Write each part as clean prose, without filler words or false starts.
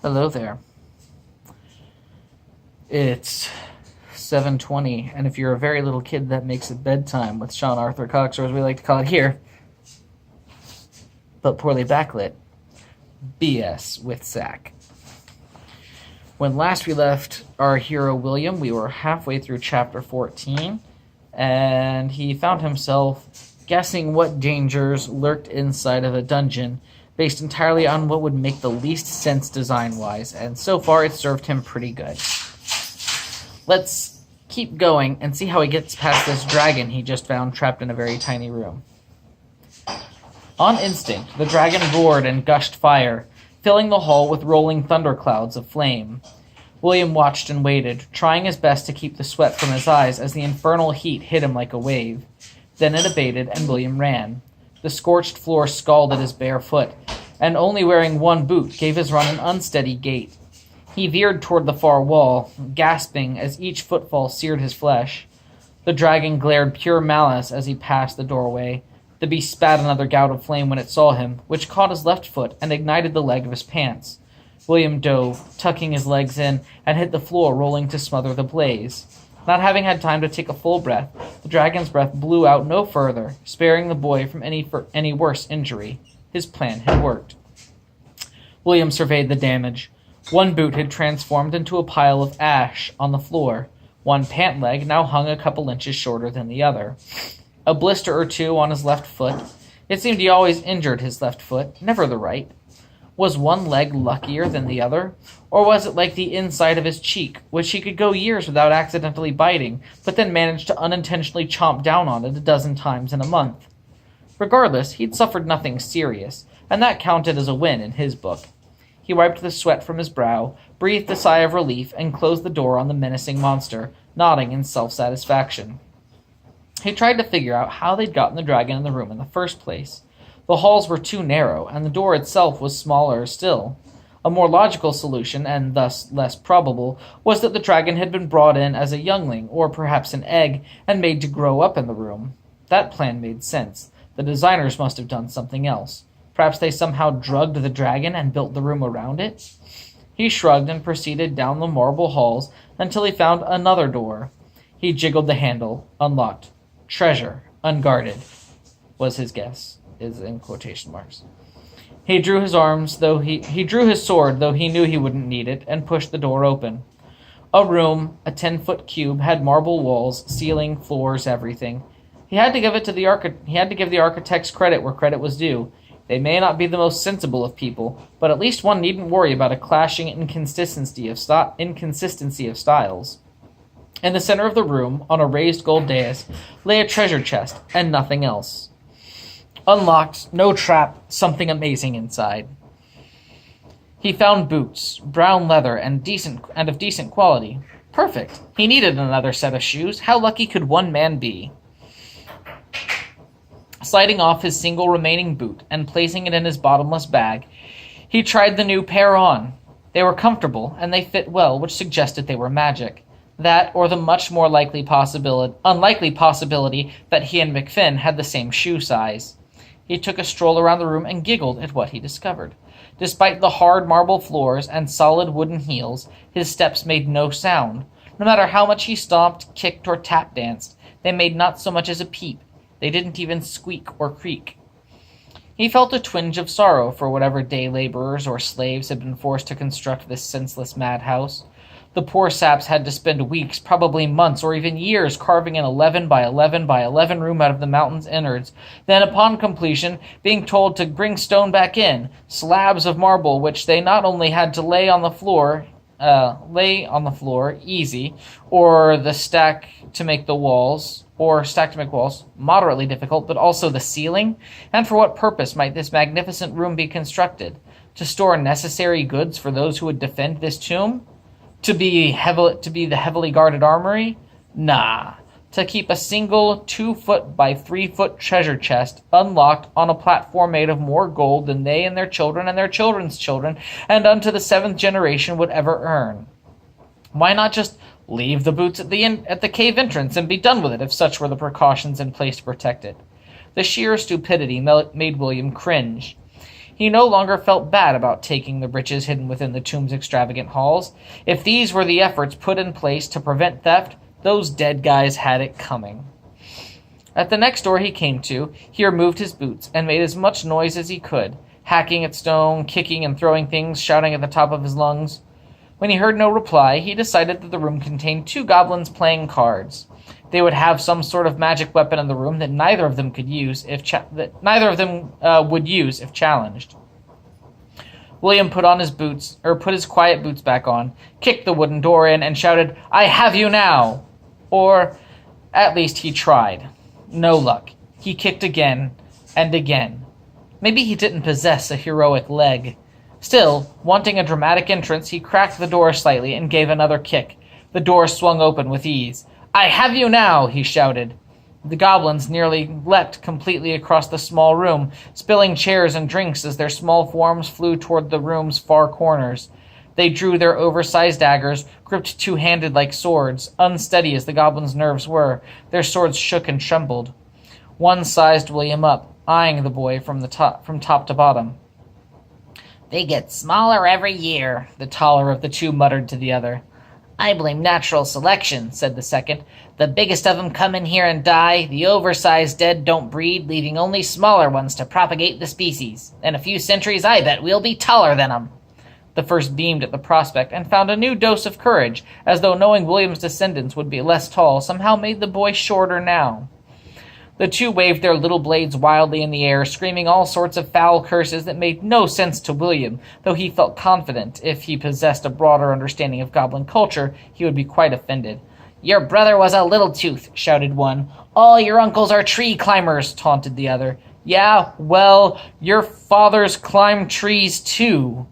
Hello there. It's 7:20, and if you're a very little kid, that makes it bedtime with Sean Arthur Cox, or as we like to call it here, but poorly backlit, BS with S.A.C. When last we left our hero William, we were halfway through chapter 14, and he found himself guessing what dangers lurked inside of a dungeon based entirely on what would make the least sense design-wise, and so far it served him pretty good. Let's keep going and see how he gets past this dragon he just found trapped in a very tiny room. On instinct, the dragon roared and gushed fire, filling the hall with rolling thunderclouds of flame. William watched and waited, trying his best to keep the sweat from his eyes as the infernal heat hit him like a wave. Then it abated, and William ran. The scorched floor scalded his bare foot, and only wearing one boot gave his run an unsteady gait. He veered toward the far wall, gasping as each footfall seared his flesh. The dragon glared pure malice as he passed the doorway. The beast spat another gout of flame when it saw him, which caught his left foot and ignited the leg of his pants. William dove, tucking his legs in, and hit the floor, rolling to smother the blaze. Not having had time to take a full breath, the dragon's breath blew out no further, sparing the boy from any worse injury. His plan had worked. William surveyed the damage. One boot had transformed into a pile of ash on the floor. One pant leg now hung a couple inches shorter than the other. A blister or two on his left foot. It seemed he always injured his left foot, never the right. Was one leg luckier than the other? Or was it like the inside of his cheek, which he could go years without accidentally biting, but then managed to unintentionally chomp down on it a dozen times in a month? Regardless, he'd suffered nothing serious, and that counted as a win in his book. He wiped the sweat from his brow, breathed a sigh of relief, and closed the door on the menacing monster, nodding in self-satisfaction. He tried to figure out how they'd gotten the dragon in the room in the first place. The halls were too narrow, and the door itself was smaller still. A more logical solution, and thus less probable, was that the dragon had been brought in as a youngling, or perhaps an egg, and made to grow up in the room. That plan made sense. The designers must have done something else. Perhaps they somehow drugged the dragon and built the room around it? He shrugged and proceeded down the marble halls until he found another door. He jiggled the handle, unlocked. Treasure, unguarded, was his guess. Is in quotation marks. He drew his sword, though he knew he wouldn't need it, and pushed the door open. A room, a 10-foot cube, had marble walls, ceiling, floors, everything. He had to give the architects credit where credit was due. They may not be the most sensible of people, but at least one needn't worry about a clashing inconsistency of styles. In the center of the room, on a raised gold dais, lay a treasure chest, and nothing else. Unlocked, no trap, something amazing inside. He found boots, brown leather, and of decent quality. Perfect. He needed another set of shoes. How lucky could one man be? Sliding off his single remaining boot and placing it in his bottomless bag, he tried the new pair on. They were comfortable, and they fit well, which suggested they were magic. That, or the much more unlikely possibility that he and McFinn had the same shoe size. He took a stroll around the room and giggled at what he discovered. Despite the hard marble floors and solid wooden heels, his steps made no sound. No matter how much he stomped, kicked, or tap danced, they made not so much as a peep. They didn't even squeak or creak. He felt a twinge of sorrow for whatever day laborers or slaves had been forced to construct this senseless madhouse. The poor saps had to spend weeks, probably months, or even years carving an 11 by 11 by 11 room out of the mountain's innards, then upon completion being told to bring stone back in, slabs of marble which they not only had to lay on the floor easy, or stack to make walls, moderately difficult, but also the ceiling. And for what purpose might this magnificent room be constructed? To store necessary goods for those who would defend this tomb? To be the heavily guarded armory? Nah. To keep a single 2-foot by 3-foot treasure chest unlocked on a platform made of more gold than they and their children and their children's children and unto the 7th generation would ever earn. Why not just leave the boots at the cave entrance and be done with it if such were the precautions in place to protect it? The sheer stupidity made William cringe. He no longer felt bad about taking the riches hidden within the tomb's extravagant halls. If these were the efforts put in place to prevent theft, those dead guys had it coming. At the next door he came to, he removed his boots and made as much noise as he could, hacking at stone, kicking and throwing things, shouting at the top of his lungs. When he heard no reply, he decided that the room contained 2 goblins playing cards. They would have some sort of magic weapon in the room that neither of them would use if challenged. William put his quiet boots back on, kicked the wooden door in, and shouted, "I have you now!" Or, at least he tried. No luck. He kicked again and again. Maybe he didn't possess a heroic leg. Still, wanting a dramatic entrance, he cracked the door slightly and gave another kick. The door swung open with ease. "I have you now!" he shouted. The goblins nearly leapt completely across the small room, spilling chairs and drinks as their small forms flew toward the room's far corners. They drew their oversized daggers, gripped two-handed like swords. Unsteady as the goblins' nerves were, their swords shook and trembled. One sized William up, eyeing the boy from top to bottom. "They get smaller every year," the taller of the two muttered to the other. "I blame natural selection," said the second. "The biggest of them come in here and die. The oversized dead don't breed, leaving only smaller ones to propagate the species. In a few centuries, I bet we'll be taller than them." The first beamed at the prospect and found a new dose of courage, as though knowing William's descendants would be less tall somehow made the boy shorter now. The two waved their little blades wildly in the air, screaming all sorts of foul curses that made no sense to William, though he felt confident if he possessed a broader understanding of goblin culture, he would be quite offended. "Your brother was a little tooth," shouted one. "All your uncles are tree climbers," taunted the other. "Yeah, well, your fathers climbed trees too."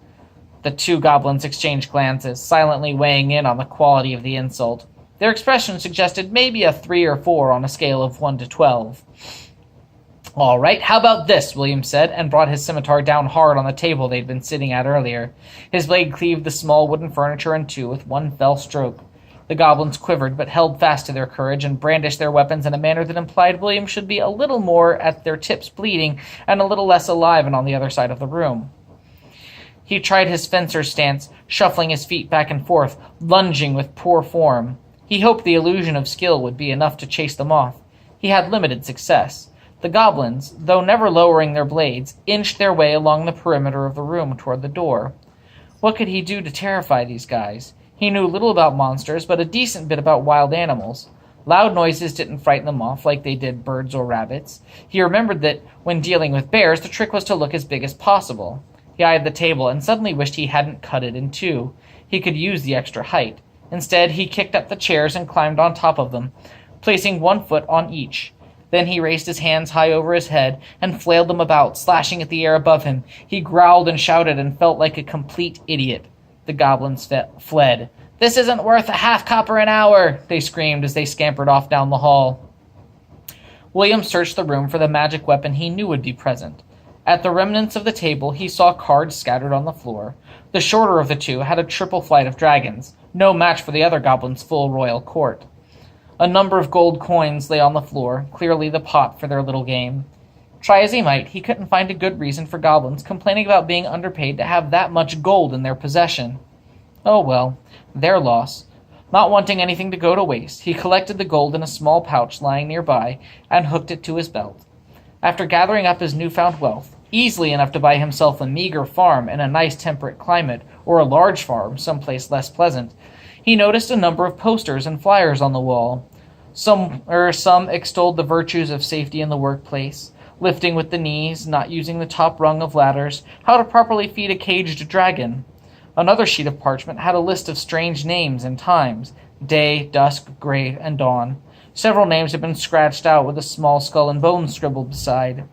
The two goblins exchanged glances, silently weighing in on the quality of the insult. Their expression suggested maybe a 3 or 4 on a scale of 1 to 12. "All right, how about this?" William said, and brought his scimitar down hard on the table they'd been sitting at earlier. His blade cleaved the small wooden furniture in two with one fell stroke. The goblins quivered, but held fast to their courage and brandished their weapons in a manner that implied William should be a little more at their tips bleeding and a little less alive and on the other side of the room. He tried his fencer's stance, shuffling his feet back and forth, lunging with poor form. He hoped the illusion of skill would be enough to chase them off. He had limited success. The goblins, though never lowering their blades, inched their way along the perimeter of the room toward the door. What could he do to terrify these guys? He knew little about monsters, but a decent bit about wild animals. Loud noises didn't frighten them off like they did birds or rabbits. He remembered that, when dealing with bears, the trick was to look as big as possible. He eyed the table and suddenly wished he hadn't cut it in two. He could use the extra height. Instead, he kicked up the chairs and climbed on top of them, placing one foot on each. Then he raised his hands high over his head and flailed them about, slashing at the air above him. He growled and shouted and felt like a complete idiot. The goblins fled. "This isn't worth a half copper an hour," they screamed as they scampered off down the hall. William searched the room for the magic weapon he knew would be present. At the remnants of the table, he saw cards scattered on the floor. The shorter of the two had a triple flight of dragons, no match for the other goblin's full royal court. A number of gold coins lay on the floor, clearly the pot for their little game. Try as he might, he couldn't find a good reason for goblins complaining about being underpaid to have that much gold in their possession. Oh well, their loss. Not wanting anything to go to waste, he collected the gold in a small pouch lying nearby and hooked it to his belt. After gathering up his newfound wealth, easily enough to buy himself a meager farm in a nice temperate climate, or a large farm someplace less pleasant, he noticed a number of posters and flyers on the wall. Some extolled the virtues of safety in the workplace, lifting with the knees, not using the top rung of ladders, how to properly feed a caged dragon. Another sheet of parchment had a list of strange names and times: day, dusk, grave, and dawn. Several names had been scratched out with a small skull and bones scribbled beside.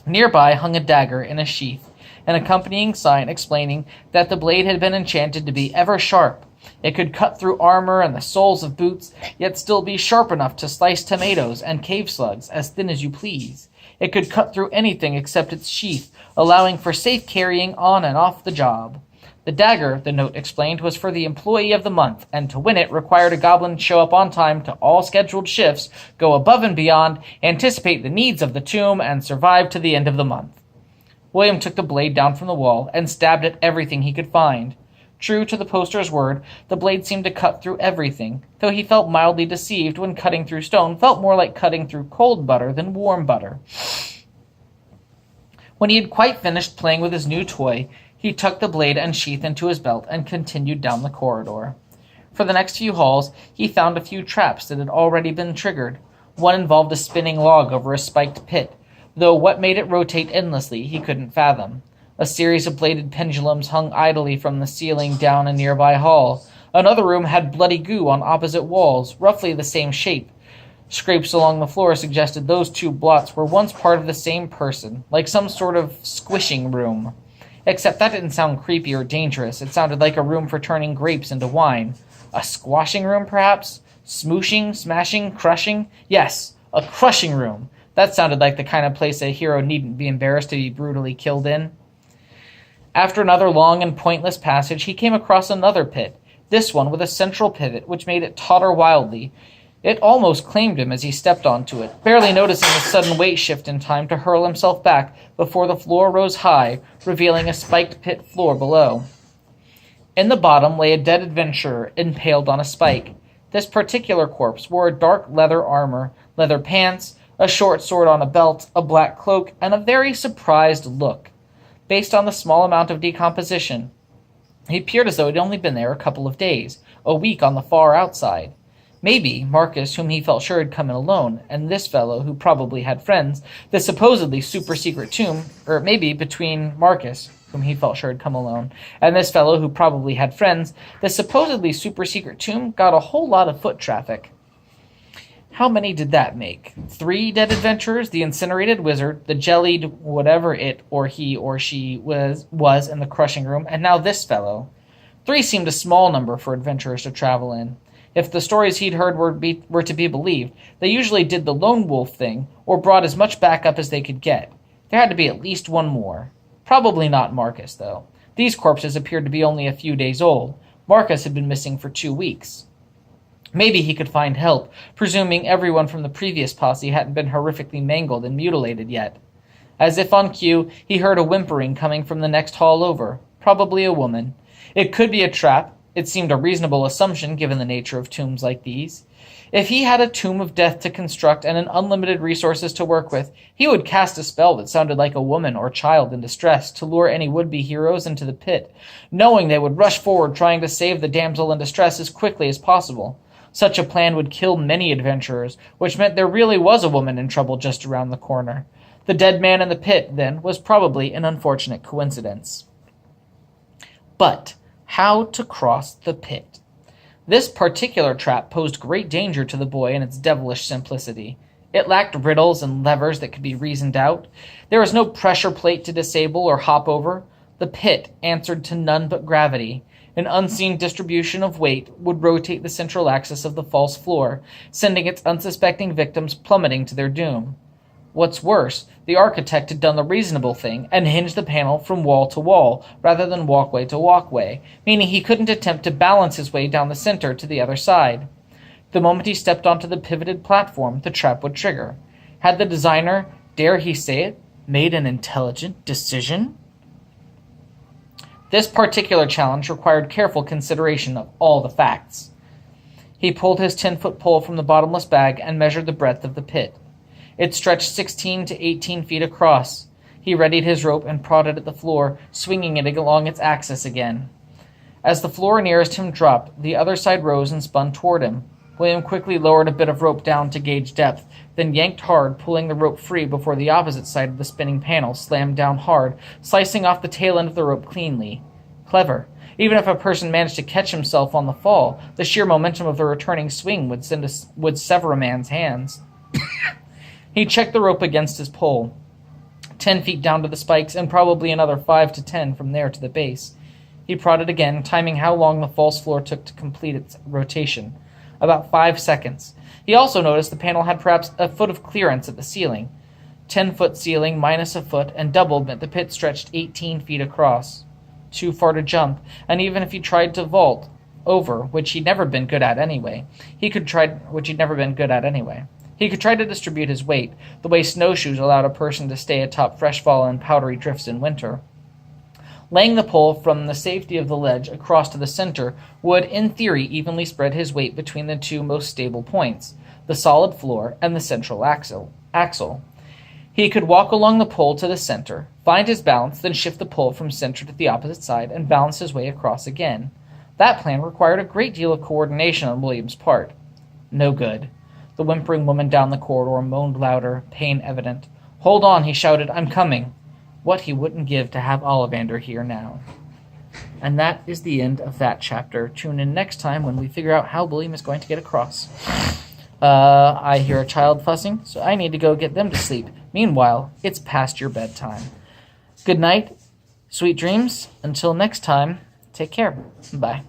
Nearby hung a dagger in a sheath, an accompanying sign explaining that the blade had been enchanted to be ever sharp. It could cut through armor and the soles of boots, yet still be sharp enough to slice tomatoes and cave slugs as thin as you please. It could cut through anything except its sheath, allowing for safe carrying on and off the job. The dagger, the note explained, was for the employee of the month, and to win it required a goblin to show up on time to all scheduled shifts, go above and beyond, anticipate the needs of the tomb, and survive to the end of the month. William took the blade down from the wall and stabbed at everything he could find. True to the poster's word, the blade seemed to cut through everything, though he felt mildly deceived when cutting through stone felt more like cutting through cold butter than warm butter. When he had quite finished playing with his new toy, he tucked the blade and sheath into his belt and continued down the corridor. For the next few halls, he found a few traps that had already been triggered. One involved a spinning log over a spiked pit, though what made it rotate endlessly he couldn't fathom. A series of bladed pendulums hung idly from the ceiling down a nearby hall. Another room had bloody goo on opposite walls, roughly the same shape. Scrapes along the floor suggested those two blots were once part of the same person, like some sort of squishing room. Except that didn't sound creepy or dangerous. It sounded like a room for turning grapes into wine. A squashing room, perhaps? Smooshing, smashing, crushing? Yes, a crushing room. That sounded like the kind of place a hero needn't be embarrassed to be brutally killed in. After another long and pointless passage, he came across another pit, this one with a central pivot which made it totter wildly. It almost claimed him as he stepped onto it, barely noticing the sudden weight shift in time to hurl himself back before the floor rose high, revealing a spiked pit floor below. In the bottom lay a dead adventurer impaled on a spike. This particular corpse wore a dark leather armor, leather pants, a short sword on a belt, a black cloak, and a very surprised look. Based on the small amount of decomposition, he appeared as though he'd only been there a couple of days, a week on the far outside. Maybe Marcus, whom he felt sure had come in alone, and this fellow, who probably had friends, the supposedly super-secret tomb, or maybe between Marcus, whom he felt sure had come alone, and this fellow, who probably had friends, the supposedly super-secret tomb got a whole lot of foot traffic. How many did that make? 3 dead adventurers, the incinerated wizard, the jellied whatever it or he or she was in the crushing room, and now this fellow. 3 seemed a small number for adventurers to travel in. If the stories he'd heard were to be believed, they usually did the lone wolf thing, or brought as much backup as they could get. There had to be at least one more. Probably not Marcus, though. These corpses appeared to be only a few days old. Marcus had been missing for 2 weeks. Maybe he could find help, presuming everyone from the previous posse hadn't been horrifically mangled and mutilated yet. As if on cue, he heard a whimpering coming from the next hall over. Probably a woman. It could be a trap. It seemed a reasonable assumption given the nature of tombs like these. If he had a tomb of death to construct and an unlimited resources to work with, he would cast a spell that sounded like a woman or child in distress to lure any would-be heroes into the pit, knowing they would rush forward trying to save the damsel in distress as quickly as possible. Such a plan would kill many adventurers, which meant there really was a woman in trouble just around the corner. The dead man in the pit, then, was probably an unfortunate coincidence. But how to cross the pit? This particular trap posed great danger to the boy in its devilish simplicity. It lacked riddles and levers that could be reasoned out. There was no pressure plate to disable or hop over. The pit answered to none but gravity. An unseen distribution of weight would rotate the central axis of the false floor, sending its unsuspecting victims plummeting to their doom. What's worse, the architect had done the reasonable thing and hinged the panel from wall to wall, rather than walkway to walkway, meaning he couldn't attempt to balance his way down the center to the other side. The moment he stepped onto the pivoted platform, the trap would trigger. Had the designer, dare he say it, made an intelligent decision? This particular challenge required careful consideration of all the facts. He pulled his 10-foot pole from the bottomless bag and measured the breadth of the pit. It stretched 16 to 18 feet across. He readied his rope and prodded at the floor, swinging it along its axis again. As the floor nearest him dropped, the other side rose and spun toward him. William quickly lowered a bit of rope down to gauge depth, then yanked hard, pulling the rope free before the opposite side of the spinning panel slammed down hard, slicing off the tail end of the rope cleanly. Clever. Even if a person managed to catch himself on the fall, the sheer momentum of the returning swing would sever a man's hands. He checked the rope against his pole. 10 feet down to the spikes, and probably another 5 to 10 from there to the base. He prodded again, timing how long the false floor took to complete its rotation. About 5 seconds. He also noticed the panel had perhaps a foot of clearance at the ceiling. 10-foot ceiling minus a foot, and doubled meant the pit stretched 18 feet across. Too far to jump, and even if he tried to vault over, which he'd never been good at anyway, he He could try to distribute his weight, the way snowshoes allowed a person to stay atop fresh-fallen powdery drifts in winter. Laying the pole from the safety of the ledge across to the center would, in theory, evenly spread his weight between the two most stable points, the solid floor and the central axle. He could walk along the pole to the center, find his balance, then shift the pole from center to the opposite side and balance his way across again. That plan required a great deal of coordination on William's part. No good. The whimpering woman down the corridor moaned louder, pain evident. "Hold on," he shouted. "I'm coming." What he wouldn't give to have Ollivander here now. And that is the end of that chapter. Tune in next time when we figure out how William is going to get across. I hear a child fussing, so I need to go get them to sleep. Meanwhile, it's past your bedtime. Good night, sweet dreams. Until next time, take care. Bye.